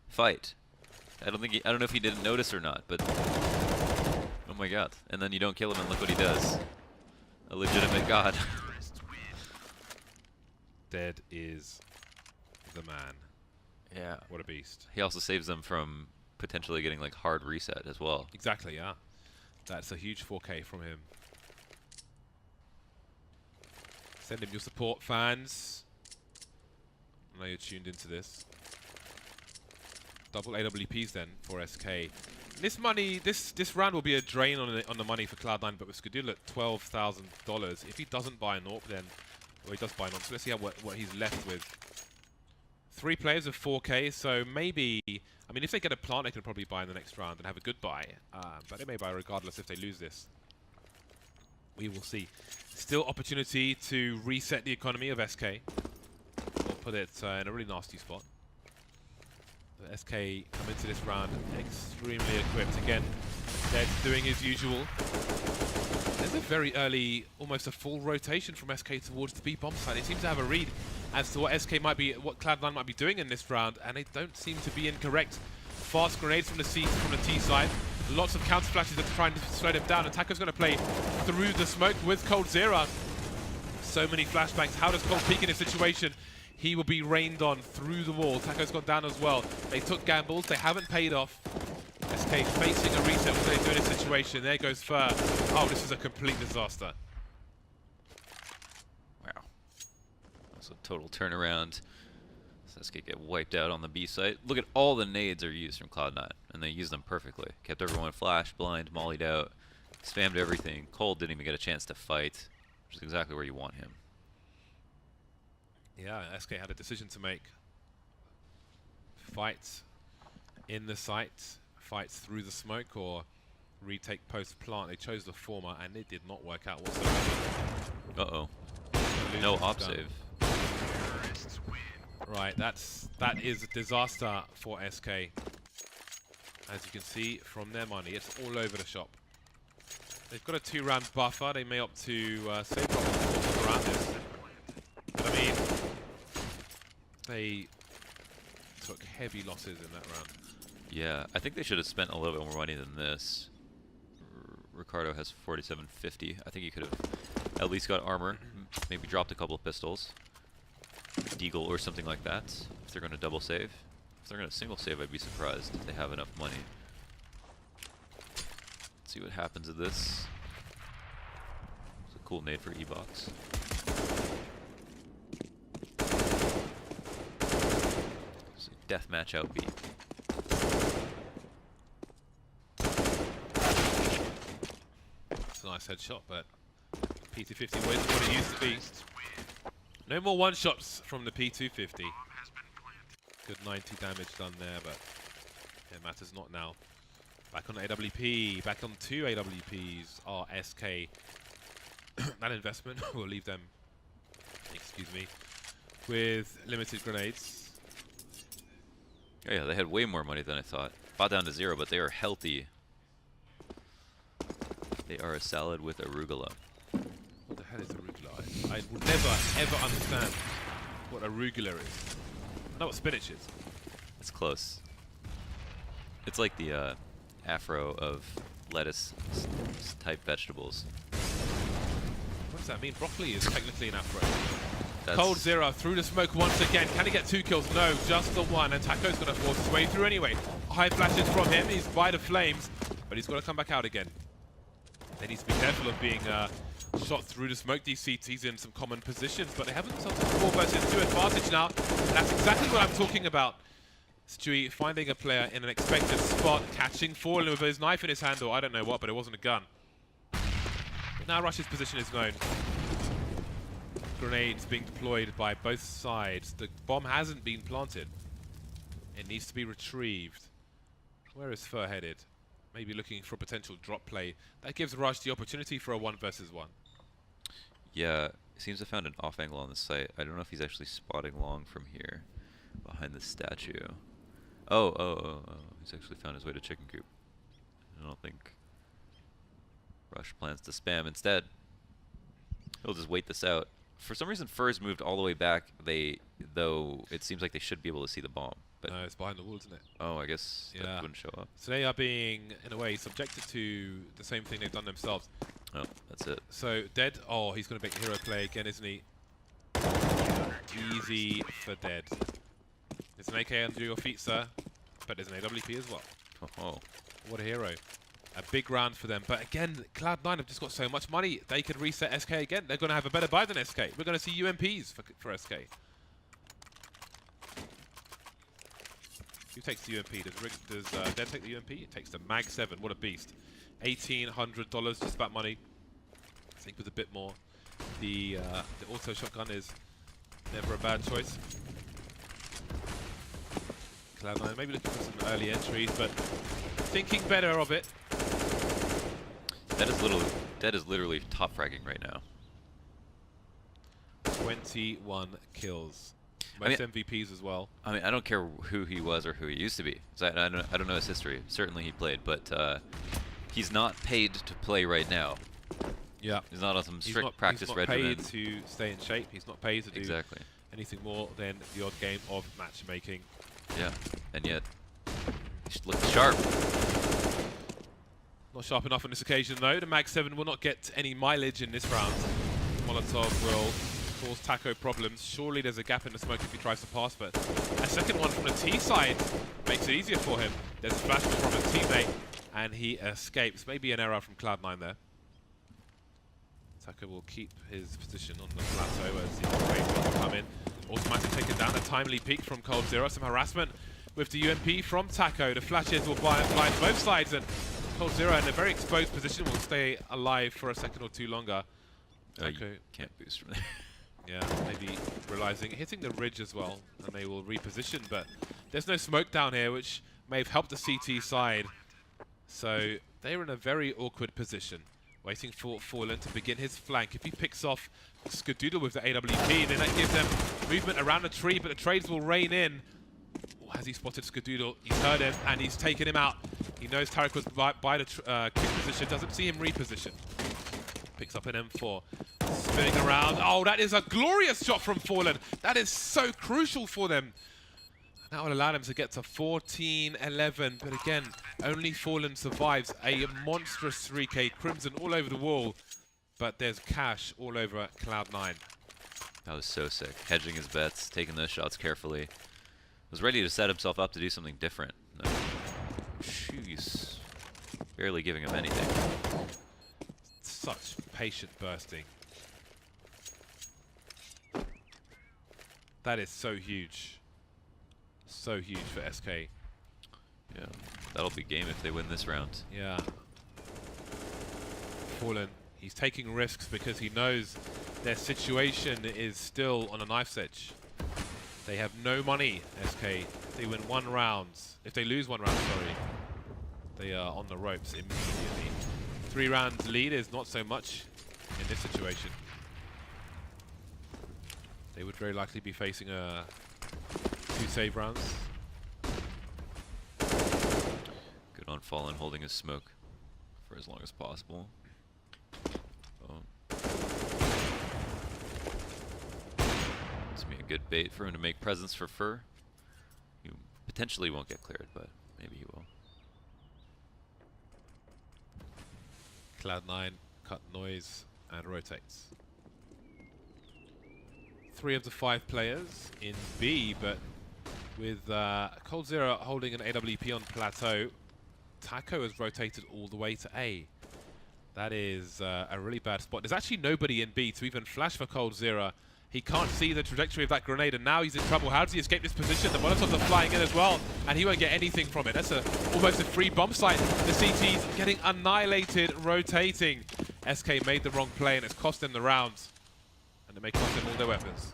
fight. I don't know if he didn't notice or not, but oh my god! And then you don't kill him, and look what he does. A legitimate god. Dead is the man. Yeah. What a beast. He also saves them from potentially getting like hard reset as well. Exactly, yeah. That's a huge 4K from him. Send him your support, fans. I know you're tuned into this. Double AWPs then for SK. This money, this round will be a drain on the money for Cloud9, but with Skadul at $12,000, if he doesn't buy an AWP, then, well, he does buy an AWP, so let's see what he's left with. 3 players of 4K, so maybe, I mean, if they get a plant, they can probably buy in the next round and have a good buy, but they may buy regardless if they lose this. We will see. Still opportunity to reset the economy of SK, or put it in a really nasty spot. The SK come into this round extremely equipped. Again, Dead doing his usual. There's a very early, almost a full rotation from SK towards the B bomb side. They seem to have a read as to what Cloud9 might be doing in this round, and they don't seem to be incorrect. Fast grenades from the T side. Lots of counter flashes that try and slow them down. And Taco's going to play through the smoke with Cold Zera. So many flashbangs. How does Cold peek in this situation? He will be rained on through the wall. Taco's gone down as well. They took gambles. They haven't paid off. SK facing a reset. What do they do in this situation? There goes Fur. Oh, this is a complete disaster. Wow. That's a total turnaround. SK get wiped out on the B site. Look at all the nades are used from Cloud9, and they used them perfectly. Kept everyone flash, blind, mollied out, spammed everything. Cold didn't even get a chance to fight, which is exactly where you want him. Yeah, SK had a decision to make. Fight in the site, fights through the smoke, or retake post-plant. They chose the former, and it did not work out whatsoever. Uh-oh. No op save. Right, that is a disaster for SK. As you can see from their money, it's all over the shop. They've got a 2-round buffer. They may opt to save problems around this. But I mean, they took heavy losses in that round. Yeah, I think they should have spent a little bit more money than this. Ricardo has 4750. I think he could have at least got armor, maybe dropped a couple of pistols. Deagle or something like that, if they're going to double save. If they're going to single save, I'd be surprised if they have enough money. Let's see what happens to this. It's a cool nade for E-Box. deathmatch outbeat. It's a nice headshot, but P250 wasn't what it used to be. No more one-shots from the P250. Good 90 damage done there, but it matters not now. Back on AWP, back on 2 AWPs are SK. That investment will leave them, excuse me, with limited grenades. Oh yeah, they had way more money than I thought. Bought down to 0, but they are healthy. They are a salad with arugula. What the hell is arugula? I will never, ever understand what arugula is. I know what spinach is. It's close. It's like the afro of lettuce type vegetables. What does that mean? Broccoli is technically an afro. That's Cold Zero through the smoke once again. Can he get 2 kills? No, just the 1. And Taco's going to force his way through anyway. High flashes from him. He's by the flames, but he's got to come back out again. They need to be careful of being shot through the smoke. These CTs in some common positions, but they haven't themselves a 4 versus 2 advantage now. And that's exactly what I'm talking about. Stewie finding a player in an expected spot, catching Fallen with his knife in his hand, or I don't know what, but it wasn't a gun. But now Rush's position is known. Grenades being deployed by both sides. The bomb hasn't been planted. It needs to be retrieved. Where is Fur headed? Maybe looking for a potential drop play. That gives Rush the opportunity for a 1 versus 1. Yeah, it seems I found an off angle on the site. I don't know if he's actually spotting long from here, behind the statue. Oh. He's actually found his way to chicken coop. I don't think Rush plans to spam. Instead, he'll just wait this out. For some reason, Fur's moved all the way back. Though it seems like they should be able to see the bomb. But No, it's behind the wall, isn't it? oh, I guess Yeah. that wouldn't show up. So they are being, in a way, subjected to the same thing they've done themselves. Oh, that's it. So, Dead. Oh, he's going to make hero play again, isn't he? Easy for Dead. There's an AK under your feet, sir. But there's an AWP as well. Oh. What a hero. A big round for them. But again, Cloud9 have just got so much money. They could reset SK again. They're going to have a better buy than SK. We're going to see UMPs for SK. Who takes the UMP? Does Dead take the UMP? It takes the Mag 7. What a beast. $1,800, just about money. I think with a bit more. The auto shotgun is never a bad choice. Cloud9 maybe looking for some early entries, but thinking better of it. Dead is literally top fragging right now. 21 kills. Most MVPs as well. I mean, I don't care who he was or who he used to be. I don't know his history. Certainly he played, but he's not paid to play right now. Yeah. He's not on some strict practice regimen. He's not paid to stay in shape. He's not paid to do anything more than the odd game of matchmaking. Yeah, and yet he should look sharp. Not sharp enough on this occasion though. The Mag 7 will not get any mileage in this round. Molotov will cause Taco problems. Surely there's a gap in the smoke if he tries to pass, but a second one from the T side makes it easier for him. There's a flash from a teammate and he escapes. Maybe an error from Cloud9 there. Taco will keep his position on the plateau as the operator will come in. Automatic taken down, a timely peek from Cold Zero. Some harassment with the UMP from Taco. The flashes will blind both sides, and Cold Zero in a very exposed position will stay alive for a second or two longer. You can't boost from there. Yeah, maybe realizing, hitting the ridge as well, and they will reposition, but there's no smoke down here, which may have helped the CT side. So they're in a very awkward position, waiting for Fallen to begin his flank. If he picks off Skadoodle with the AWP, then that gives them movement around the tree, but the trades will rain in. Oh, has he spotted Skadoodle? He's heard him, and he's taken him out. He knows Tarek was by the kick position, doesn't see him reposition. Picks up an M4, spinning around. Oh, that is a glorious shot from Fallen. That is so crucial for them. That will allow them to get to 14-11, but again, only Fallen survives. A monstrous 3K, Crimson all over the wall, but there's cash all over Cloud9. That was so sick. Hedging his bets, taking those shots carefully. Was ready to set himself up to do something different. No. Jeez. Barely giving him anything. Such patient bursting. That is so huge. So huge for SK. Yeah, that'll be game if they win this round. Yeah. Fallen. He's taking risks because he knows their situation is still on a knife's edge. They have no money, SK. If they win one round, if they lose one round, sorry, they are on the ropes immediately. 3 round lead is not so much in this situation. They would very likely be facing 2 save rounds. Good on Fallen holding his smoke for as long as possible. Oh. This would be a good bait for him to make presents for Fur. He potentially won't get cleared, but maybe he will. Cloud9 cut noise and rotates. 3 of the 5 players in B, but with coldzera holding an AWP on plateau, Taco has rotated all the way to A. That is a really bad spot. There's actually nobody in B to even flash for coldzera. He can't see the trajectory of that grenade, and now he's in trouble. How does he escape this position? The Molotovs are flying in as well, and he won't get anything from it. That's almost a free bomb site. The CT's getting annihilated, rotating. SK made the wrong play, and it's cost them the rounds. And it may cost them all their weapons.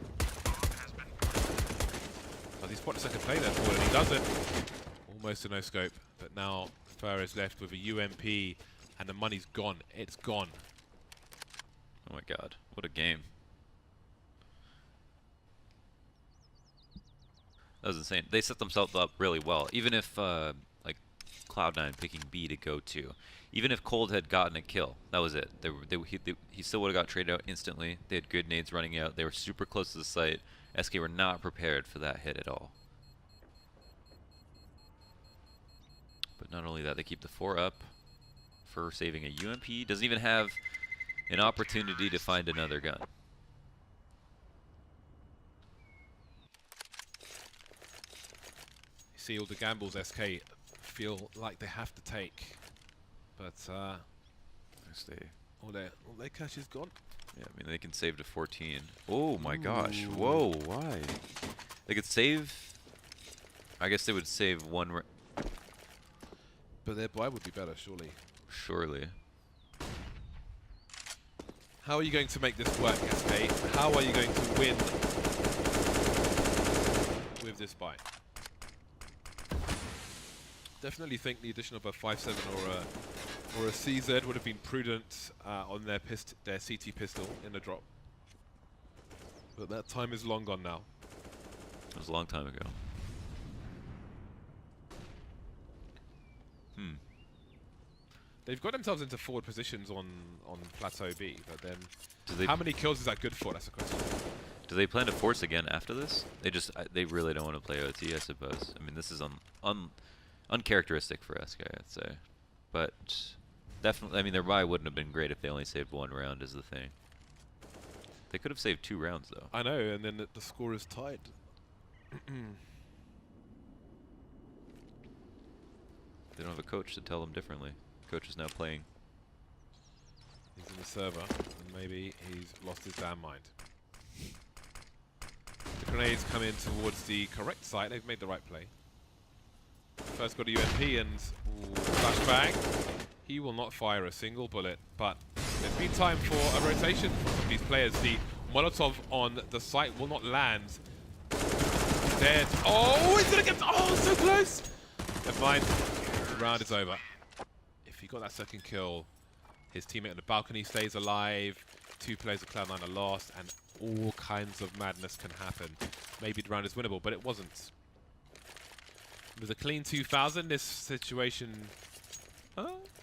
Does he spot the second play there for it? He doesn't. Almost a no-scope, but now Fur is left with a UMP, and the money's gone. It's gone. Oh my god, what a game. That was insane. They set themselves up really well. Even if, like, Cloud9 picking B to go to. Even if Cold had gotten a kill, that was it. He still would have got traded out instantly. They had good nades running out. They were super close to the site. SK were not prepared for that hit at all. But not only that, they keep the 4 up for saving a UMP. Doesn't even have an opportunity to find another gun. See all the gambles SK feel like they have to take, but all their cash is gone. Yeah, I mean they can save to 14. Oh my gosh! Whoa! Why? They could save. I guess they would save one. But their buy would be better, surely. Surely. How are you going to make this work, SK? How are you going to win with this buy? Definitely think the addition of a 5.7 or a CZ would have been prudent on their CT pistol in the drop. But that time is long gone now. It was a long time ago. They've got themselves into forward positions on Plateau B, but then Do how many kills is that good for? That's the question. Do they plan to force again after this? They really don't want to play OT, I suppose. I mean, this is uncharacteristic for SK, I'd say. But definitely, I mean, their buy wouldn't have been great if they only saved 1 round, is the thing. They could have saved 2 rounds, though. I know, and then the score is tied. They don't have a coach to tell them differently. Coach is now playing. He's in the server, and maybe he's lost his damn mind. The grenades come in towards the correct site. They've made the right play. First got a UMP and flashbang. He will not fire a single bullet, but there's been time for a rotation from some of these players. The Molotov on the site will not land. Dead. Oh, he's gonna get. Oh, so close. Never mind. The round is over. If he got that second kill, his teammate on the balcony stays alive. 2 players of Cloud9 are lost, and all kinds of madness can happen. Maybe the round is winnable, but it wasn't. With a clean 2,000, this situation.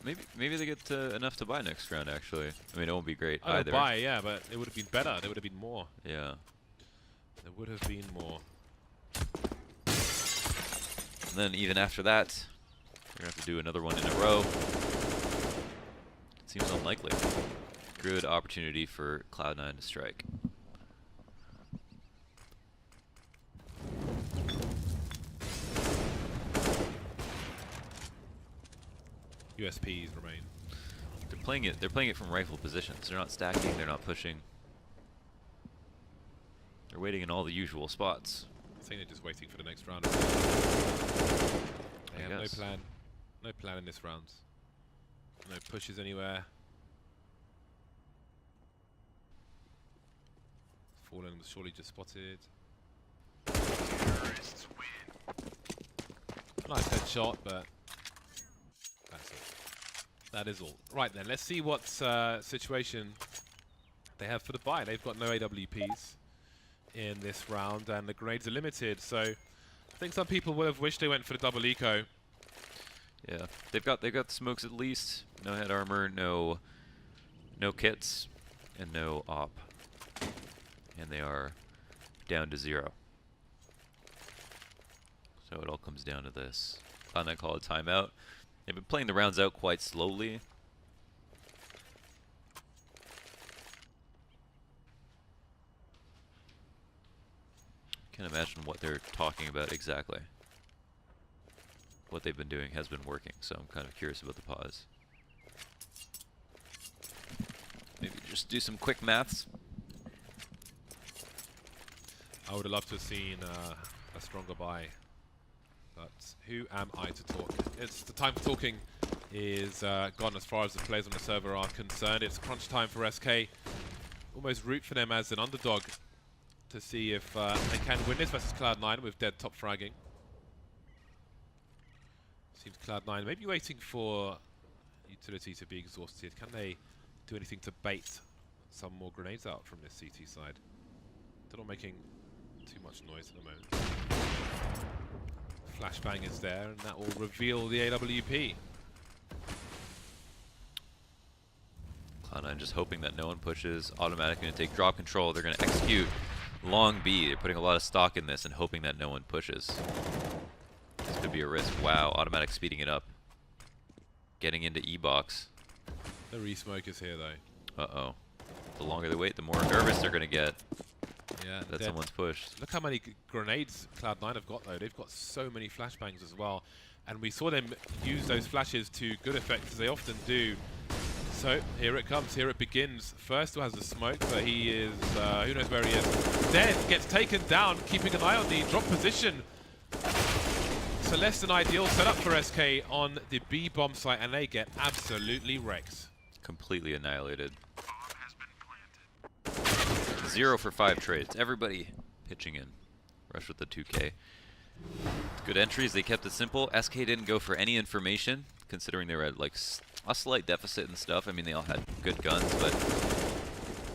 Maybe they get enough to buy next round. Actually, I mean it won't be great either. Buy, yeah, but it would have been better. There would have been more. Yeah. There would have been more. And then even after that, we're gonna have to do another one in a row. It seems unlikely. Good opportunity for Cloud9 to strike. USPs remain. They're playing it from rifle positions. They're not stacking, they're not pushing. They're waiting in all the usual spots. I think they're just waiting for the next round. They have no plan. No plan in this round. No pushes anywhere. Fallen was surely just spotted. Nice headshot, but that's it. That is all. Right then, let's see what situation they have for the buy. They've got no AWPs in this round, and the grenades are limited. So I think some people would have wished they went for the double eco. Yeah, they've got smokes at least. No head armor, no kits, and no op. And they are down to 0. So it all comes down to this. Cloud9 call a timeout. They've been playing the rounds out quite slowly. Can't imagine what they're talking about exactly. What they've been doing has been working, so I'm kind of curious about the pause. Maybe just do some quick maths. I would have loved to have seen a stronger buy, but who am I to talk? It's the time for talking is gone as far as the players on the server are concerned. It's crunch time for SK. Almost root for them as an underdog to see if they can win this versus Cloud9 with dead top fragging. Seems Cloud9 maybe waiting for utility to be exhausted. Can they do anything to bait some more grenades out from this CT side? They're not making too much noise at the moment. Flashbang is there, and that will reveal the AWP. Cloud9 just hoping that no one pushes. Automatic going to take drop control. They're going to execute long B. They're putting a lot of stock in this and hoping that no one pushes. This could be a risk. Wow, Automatic speeding it up. Getting into E-box. The re-smoke is here though. Uh-oh. The longer they wait, the more nervous they're going to get. Yeah, that someone's pushed. Look how many grenades Cloud9 have got though. They've got so many flashbangs as well. And we saw them use those flashes to good effect, as they often do. So here it comes, here it begins. First has the smoke, but he is, who knows where he is. Dead, gets taken down, keeping an eye on the drop position. So less than ideal setup for SK on the B bomb site, and they get absolutely wrecked. Completely annihilated. 0 for 5 trades. Everybody pitching in. Rush with the 2K. Good entries. They kept it simple. SK didn't go for any information, considering they were at like a slight deficit and stuff. I mean, they all had good guns, but...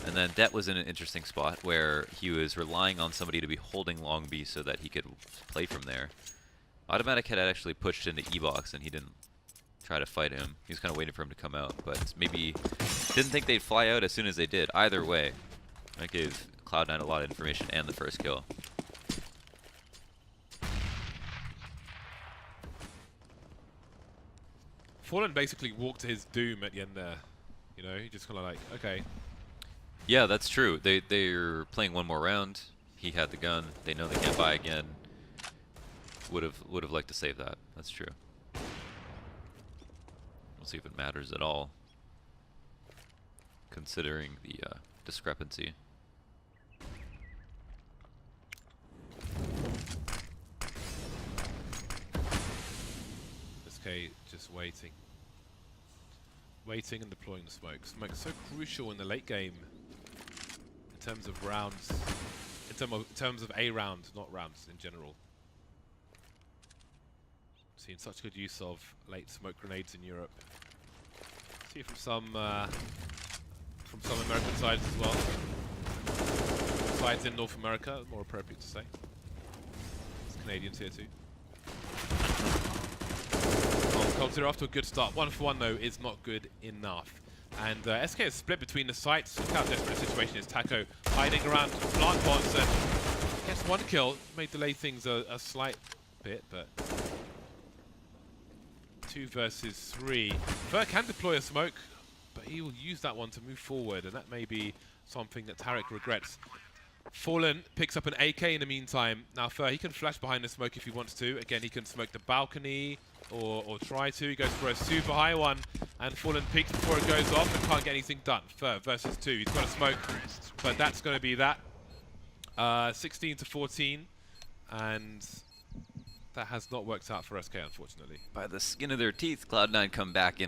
And then Det was in an interesting spot where he was relying on somebody to be holding long B so that he could play from there. Automatic had actually pushed into E-box, and he didn't try to fight him. He was kind of waiting for him to come out, but maybe didn't think they'd fly out as soon as they did. Either way, that gave Cloud9 a lot of information and the first kill. Fallen basically walked to his doom at the end there. You know, he just kind of like, okay. Yeah, that's true. They're playing one more round. He had the gun. They know they can't buy again. Would have liked to save that. That's true. We'll see if it matters at all, considering the discrepancy. SK just waiting. Waiting and deploying the smoke. Smoke's so crucial in the late game in terms of rounds, in terms of a round, not rounds in general. Seen such good use of late smoke grenades in Europe. See it from some American sides as well. Sides in North America, more appropriate to say. It's Canadians here too. Cobs are off to a good start. 1 for 1 though is not good enough. And SK is split between the sites. Look how desperate the situation is. Taco hiding around plant pods and gets 1 kill. May delay things a slight bit, but 2 versus 3. Ver can deploy a smoke, but he will use that one to move forward, and that may be something that Tarek regrets. Fallen picks up an AK in the meantime. Now Fer, he can flash behind the smoke if he wants to. Again, he can smoke the balcony or try to. He goes for a super high one, and Fallen peeks before it goes off and can't get anything done. Fer versus 2. He's got a smoke, but that's going to be that. 16 to 14. and that has not worked out for SK, unfortunately. By the skin of their teeth, Cloud9 come back in